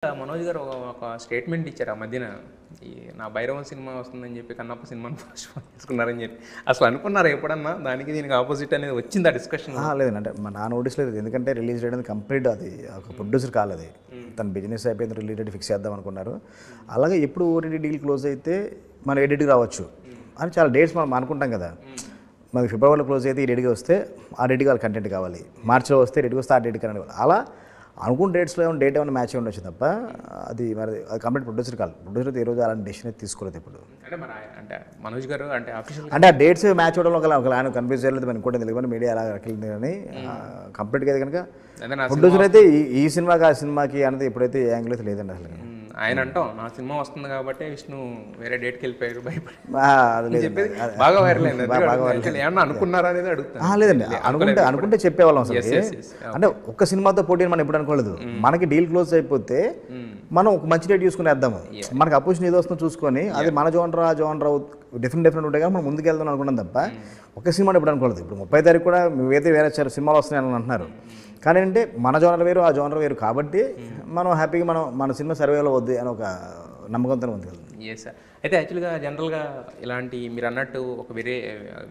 మనోజ్ గారు ఒక స్టేట్మెంట్ ఇచ్చారు ఆ మధ్యన. ఈ నా భైరవం సినిమా వస్తుందని చెప్పి కన్నప్ప సినిమాని పోస్ట్‌పోన్ చేసుకున్నారని చెప్పి. అసలు అనుకున్నారా ఎప్పుడన్నా దానికి దీనికి ఆపోజిట్ అనేది వచ్చిందా డిస్కషన్? లేదండి. అంటే నా నోటీస్‌లో లేదు. ఎందుకంటే రిలీజ్ చేయడానికి కంప్లీట్ అది ఒక ప్రొడ్యూసర్ కాల్ అది. తన బిజినెస్ అయిపోయింది, రిలీజ్ డేట్ ఫిక్స్ చేద్దాం అనుకున్నారు. అలాగే ఎప్పుడు ఓటీటీ డీల్ క్లోజ్ అయితే మనం ఎడిట్‌కి రావచ్చు అని చాలా డేట్స్ మనం అనుకుంటాం కదా. మనకి ఫిబ్రవరిలో క్లోజ్ అయితే ఈ డేట్‌కి వస్తే ఆ డేట్‌కి వాళ్ళ కంటెంట్ కావాలి, మార్చిలో వస్తే డేట్‌కి వస్తే ఆ డేట్‌కి కావాలి. అలా అనుకున్న డేట్స్లో ఏమైనా డేట్ ఏమైనా మ్యాచ్ ఉండొచ్చు తప్ప అది మరి అది కంప్లీట్ ప్రొడ్యూసర్ కాల్. ప్రొడ్యూసర్ అయితే ఈ రోజు అలాంటి డెసిషన్ అయితే తీసుకోలేదు ఇప్పుడు. అంటే మరి అంటే మనోజ్ గారు అంటే అఫీషియల్ అంటే ఆ డేట్స్ మ్యాచ్ అవ్వడంలో ఒక ఆయన కన్ఫ్యూజ్ చేయలేదు, మనం ఇంకోటి తెలియదు మీడియా అలా వెళ్ళింది. కానీ కంప్లీట్గా అయితే కనుక ప్రొడ్యూసర్ అయితే ఈ సినిమాకి ఆ సినిమాకి అనేది ఎప్పుడైతే ఏ యాంగిల్ అయితే లేదండి అసలు. ఆయన అంటాం నా సినిమా వస్తుంది కాబట్టి విష్ణు వేరే డేట్కి వెళ్ళిపోయారు భయపడి అది లేదు, బాగా వైరల్ అయింది. ఏమన్నా అనుకున్నారా అనేది అడుగుతాను. లేదండి, అనుకుంటే చెప్పేవాళ్ళం అసలు. అంటే ఒక్క సినిమాతో పోటీ మనం ఎప్పుడు అనుకోలేదు. మనకి డీల్ క్లోజ్ అయిపోతే మనం ఒక మంచి డేట్ చూసుకుని వేద్దాము, మనకి అపోజిషన్ ఏదో వస్తుందో చూసుకొని అది మన జోనరా డిఫరెంట్ ఉంటాయి కానీ మనం ముందుకు వెళ్దాం అనుకున్నాం తప్ప ఒక్క సినిమా ఎప్పుడు అనుకోలేదు. ఇప్పుడు 30 తారీఖు కూడా మీరైతే వేరే సినిమాలు వస్తున్నాయని అంటున్నారు, కానీ అంటే మన జోనర్ వేరు ఆ జోనర్ వేరు కాబట్టి మనం హ్యాపీగా మన సినిమా సర్వేలో వద్దు అని ఒక నమ్మకంతో ఉంది. Yes sir. అయితే యాక్చువల్గా జనరల్గా ఇలాంటి మీరు అన్నట్టు ఒక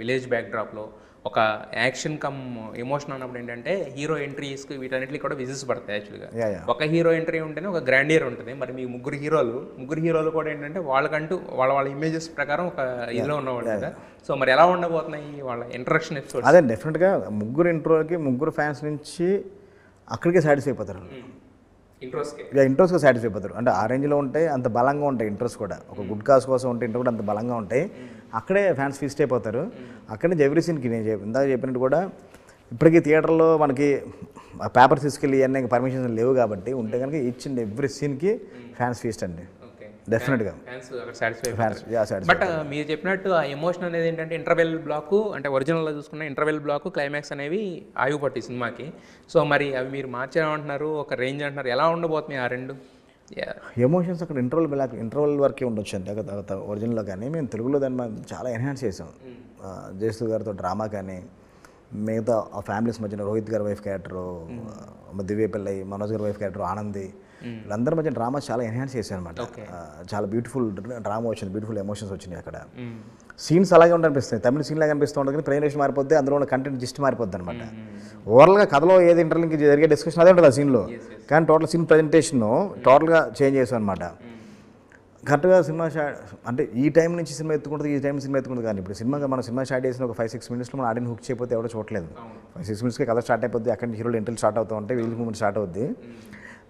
విలేజ్ బ్యాక్డ్రాప్లో ఒక యాక్షన్ కమ్ ఎమోషన్ అన్నప్పుడు ఏంటంటే హీరో ఎంట్రీస్కి వీటన్నిటికి కూడా విజిల్స్ పడతాయి. యాక్చువల్గా ఒక హీరో ఎంట్రీ ఉంటేనే ఒక గ్రాండియర్ ఉంటుంది. మరి మీ ముగ్గురు హీరోలు కూడా ఏంటంటే వాళ్ళకంటూ వాళ్ళ ఇమేజెస్ ప్రకారం ఒక ఇదిలో ఉన్నవాళ్ళు కదా. సో మరి ఎలా ఉండబోతున్నాయి వాళ్ళ ఇంట్రడక్షన్ ఎపిసోడ్? అదే డెఫినెట్గా ముగ్గురు ఇంట్రోకి ముగ్గురు ఫ్యాన్స్ నుంచి అక్కడికే సాటిస్ఫై అయిపోతారు. ఇంట్రోస్గా సాటిస్ఫై అయిపోతారు. అంటే ఆ రేంజ్లో ఉంటాయి, అంత బలంగా ఉంటాయి ఇంట్రోస్ కూడా. ఒక గుడ్ కాజ్ కోసం ఉంటే ఇంట్లో కూడా అంత బలంగా ఉంటాయి. అక్కడే ఫ్యాన్స్ ఫీస్ట్ అయిపోతారు. అక్కడి నుంచి ఎవ్రీ సీన్కి నేను ఇందాక చెప్పినట్టు కూడా ఇప్పటికీ థియేటర్లో మనకి పేపర్ తీసుకెళ్ళి ఇవన్నీ పర్మిషన్స్ లేవు కాబట్టి ఉంటే కనుక ఈచ్ అండ్ ఎవ్రీ సీన్కి ఫ్యాన్స్ ఫీస్ట్ అండి డెఫినెట్గా. బట్ మీరు చెప్పినట్టు ఆ ఎమోషన్ అనేది ఏంటంటే ఇంటర్వెల్ బ్లాక్ అంటే ఒరిజినల్లో చూసుకున్న ఇంటర్వెల్ బ్లాక్ క్లైమాక్స్ అనేవి ఆగిపోతాయి సినిమాకి. సో మరి అవి మీరు మార్చామంటున్నారు, ఒక రేంజ్ అంటున్నారు, ఎలా ఉండబోతున్నాయి ఆ రెండు ఎమోషన్స్? అక్కడ ఇంటర్వెల్ వరకే ఉండొచ్చు అంతే తర్వాత ఒరిజినల్లో. కానీ మేము తెలుగులో దాన్ని చాలా ఎన్హాన్స్ చేసాం. జయసు గారితో డ్రామా కానీ మిగతా ఆ ఫ్యామిలీస్ మధ్యన రోహిత్ గారి వైఫ్ క్యారెక్టరు, దివ్య పిల్లై, మనోజ్ గారి వైఫ్ క్యారెక్టర్ ఆనంది, వీళ్ళందరి మధ్య డ్రామా చాలా ఎన్హాన్స్ చేశాను అనమాట. చాలా బ్యూటిఫుల్ డ్రామా వచ్చింది, బ్యూటిఫుల్ ఎమోషన్స్ వచ్చినాయి. అక్కడ సీన్స్ అలాగే ఉంటనిపిస్తాయి, తమిళ సీన్ లాగా అనిపిస్తూ ఉంటుంది కానీ ప్రెజెంటేషన్ మారిపోద్ది, అందులో ఉన్న కంటెంట్ జిస్ట్ మారిపోద్ది అనమాట. ఓవరాల్గా కథలో ఏది ఇంటర్లింక్ జరిగే డిస్కషన్ అదే ఉంటుంది ఆ సీన్లో, కానీ టోటల్ సీన్ ప్రజెంటేషన్ టోటల్గా చేంజ్ చేసాం అనమాట. కరెక్ట్గా సినిమా అంటే ఈ టైం నుంచి సినిమా ఎత్తుకుంటుంది, ఈ టైం సినిమా ఎత్తుకుంటుంది. కానీ ఇప్పుడు మన సినిమా స్టార్ట్ చేసిన ఒక 5-6 మినిట్స్లో మన ఆడియన్ హుక్ చేయకపోతే ఎవడో చూడలేదు. 5-6 మినిట్స్కి కథ స్టార్ట్ అయిపోద్ది, అక్కడి నుంచి హీరోలు ఎంట్రీలు స్టార్ట్ అవుతూ ఉంటాయి, వీళ్ళకి మూమెంట్ స్టార్ట్ అవుద్ది.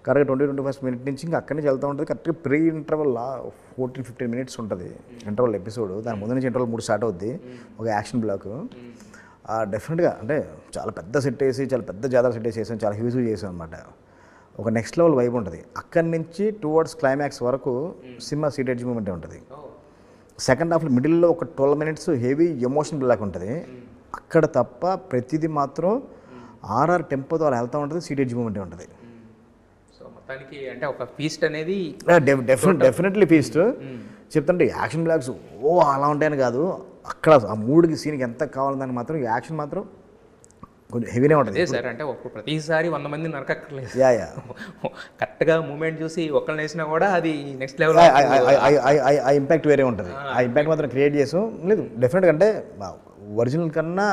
కరెక్ట్గా 20-21 మినిట్ నుంచి ఇంకా అక్కడి నుంచి వెళ్తూ ఉంటుంది. కరెక్ట్గా ప్రీ ఇంటర్వల్ 14-15 మినిట్స్ ఉంటుంది ఇంటర్వల్ ఎపిసోడ్. దాని ముందు నుంచి ఇంటర్వల్ 3 స్టార్ట్ అవుద్ది, ఒక యాక్షన్ బ్లాక్. డెఫినెట్గా అంటే చాలా పెద్ద సెట్ వేసి చాలా పెద్ద జాతర సెట్ వేసి చాలా హ్యూజ్గా చేసాం అనమాట. ఒక నెక్స్ట్ లెవెల్ వైబ్ ఉంటుంది. అక్కడి నుంచి టువర్డ్స్ క్లైమాక్స్ వరకు సినిమా సీటెడ్జ్ మూమెంట్ ఉంటుంది. సెకండ్ హాఫ్లో మిడిల్లో ఒక 12 మినిట్స్ హెవీ ఎమోషన్ బ్లాక్ ఉంటుంది. అక్కడ తప్ప ప్రతిదీ మాత్రం ఆర్ఆర్ టెంపోతో అలా వెళ్తూ ఉంటుంది, సీటెడ్జ్ మూమెంట్ ఉంటుంది. సో మొత్తానికి అంటే ఒక ఫీస్ట్ అనేది డెఫినెట్లీ ఫీస్ట్. చెప్తుంటే యాక్షన్ బ్లాక్స్ అలా ఉంటాయని కాదు, అక్కడ ఆ మూడుకి సీన్కి ఎంత కావాలని మాత్రం యాక్షన్ మాత్రం కొంచెం హెవీనే ఉంటుంది సార్. అంటే ప్రతిసారి 100 మంది నరకక్కర్లేదు, కరెక్ట్గా మూమెంట్ చూసి ఒక్కరిని వేసినా కూడా అది నెక్స్ట్ లెవెల్ ఆ ఇంపాక్ట్ వేరే ఉంటుంది. ఆ ఇంపాక్ట్ మాత్రం క్రియేట్ చేసాం. లేదు డెఫినెట్గా అంటే ఒరిజినల్ కన్నా